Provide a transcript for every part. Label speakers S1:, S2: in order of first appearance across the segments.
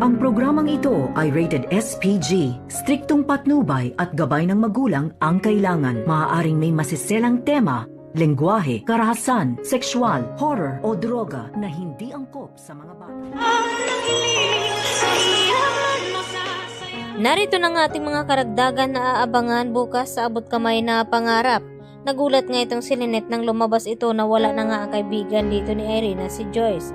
S1: Ang programang ito ay rated SPG, striktong patnubay at gabay ng magulang ang kailangan. Maaaring may masiselang tema, lengguwahe, karahasan, sexual, horror o droga na hindi angkop sa mga bata.
S2: Narito na nga ating mga karagdagan na aabangan bukas sa abot kamay na pangarap. Nagulat nga itong si Lynette nang lumabas ito na wala na nga ang kaibigan dito ni Irene na si Joyce.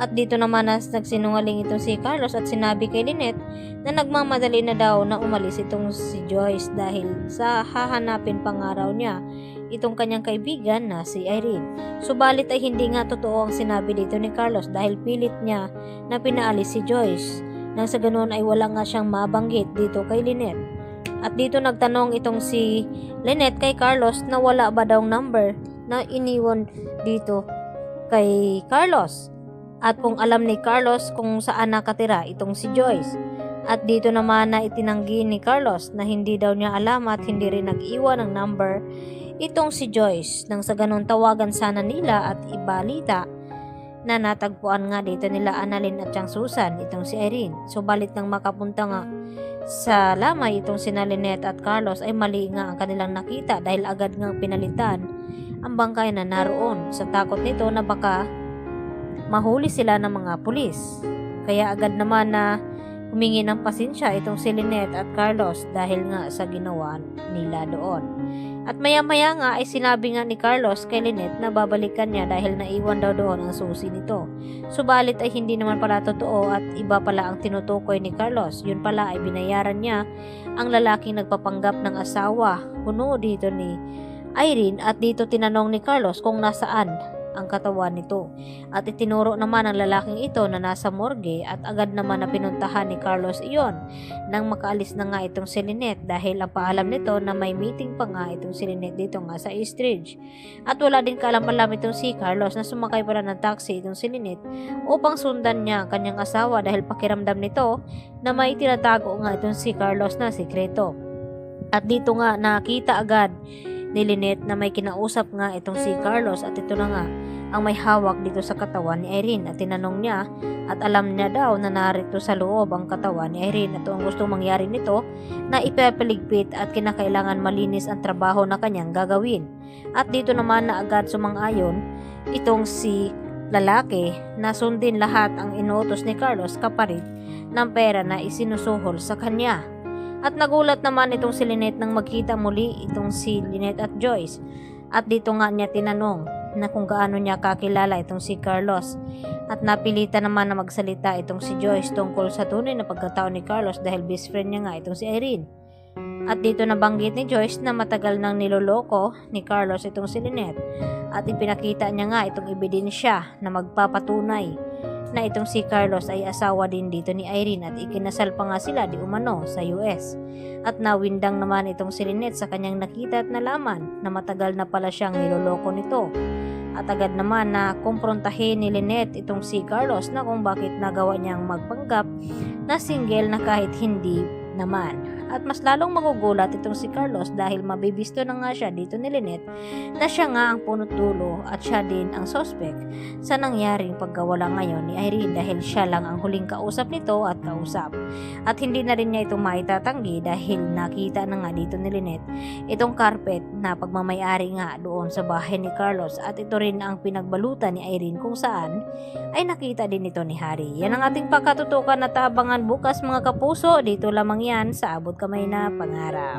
S2: At dito naman nagsinungaling itong si Carlos at sinabi kay Lynette na nagmamadali na daw na umalis itong si Joyce dahil sa hahanapin pangaraw niya itong kanyang kaibigan na si Irene. Subalit ay hindi nga totoo ang sinabi dito ni Carlos dahil pilit niya na pinaalis si Joyce. Nang sa ganoon ay wala nga siyang mabanggit dito kay Lynette. At dito nagtanong itong si Lynette kay Carlos na wala ba daw number na iniwan dito kay Carlos. At kung alam ni Carlos kung saan nakatira itong si Joyce. At dito naman na itinanggi ni Carlos na hindi daw niya alam at hindi rin nag-iwan ng number itong si Joyce. Nang sa ganun tawagan sana nila at ibalita na natagpuan nga dito nila Annalyn at Susan itong si Irene. Subalit nang makapunta nga sa lamay itong sina Lynette at Carlos ay mali nga ang kanilang nakita dahil agad nga pinalitan ang bangkay na naroon sa takot nito na baka mahuli sila ng mga pulis. Kaya agad naman na humingi ng pasensya itong si Lynette at Carlos dahil nga sa ginawa nila doon. At maya-maya nga ay sinabi nga ni Carlos kay Lynette na babalikan niya dahil naiwan daw doon ang susi nito. Subalit ay hindi naman pala totoo at iba pala ang tinutukoy ni Carlos. Yun pala ay binayaran niya ang lalaking nagpapanggap ng asawa kuno dito ni Irene at dito tinanong ni Carlos kung nasaan ang katawan nito. At itinuro naman ang lalaking ito na nasa morgue at agad naman na pinuntahan ni Carlos iyon nang makaalis na nga itong si Lynette dahil ang paalam nito na may meeting pa nga itong si Lynette dito nga sa Eastridge. At wala din kaalam-alam itong si Carlos na sumakay pala ng taxi itong si Lynette upang sundan niya ang kanyang asawa dahil pakiramdam nito na may tinatago nga itong si Carlos na sikreto. At dito nga nakita agad ni Lynette na may kinausap nga itong si Carlos at ito na nga ang may hawak dito sa katawan ni Irene at tinanong niya at alam niya daw na narito sa loob ang katawan ni Irene at ang gustong mangyari nito na ipapaligpit at kinakailangan malinis ang trabaho na kanyang gagawin. At dito naman na agad sumang-ayon itong si lalaki na sundin lahat ang inuutos ni Carlos kapalit ng pera na isinusuhol sa kanya. At nagulat naman itong si Lynette nang magkita muli itong si Lynette at Joyce. At dito nga niya tinanong na kung gaano niya kakilala itong si Carlos. At napilitan naman na magsalita itong si Joyce tungkol sa tunay na pagkatao ni Carlos dahil best friend niya nga itong si Irene. At dito nabanggit ni Joyce na matagal nang niloloko ni Carlos itong si Lynette. At ipinakita niya nga itong ebidensya na magpapatunay na itong si Carlos ay asawa din dito ni Irene at ikinasal pa nga sila di umano sa US. At nawindang naman itong si Lynette sa kanyang nakita at nalaman na matagal na pala siyang niloloko nito. At agad naman na kumprontahin ni Lynette itong si Carlos na kung bakit nagawa niyang magpanggap na single na kahit hindi naman. At mas lalong magugulat itong si Carlos dahil mabibisto na nga siya dito ni Lynette na siya nga ang punot dulo at siya din ang suspect sa nangyaring pagkawala ngayon ni Irene dahil siya lang ang huling kausap nito at kausap. At hindi na rin niya ito maitatanggi dahil nakita na nga dito ni Lynette itong carpet na pagmamayari nga doon sa bahay ni Carlos at ito rin ang pinagbalutan ni Irene kung saan ay nakita din ito ni Harry. Yan ang ating pagkatutukan at abangan bukas mga kapuso. Dito lamang yan sa Abot Kamay na Pangarap.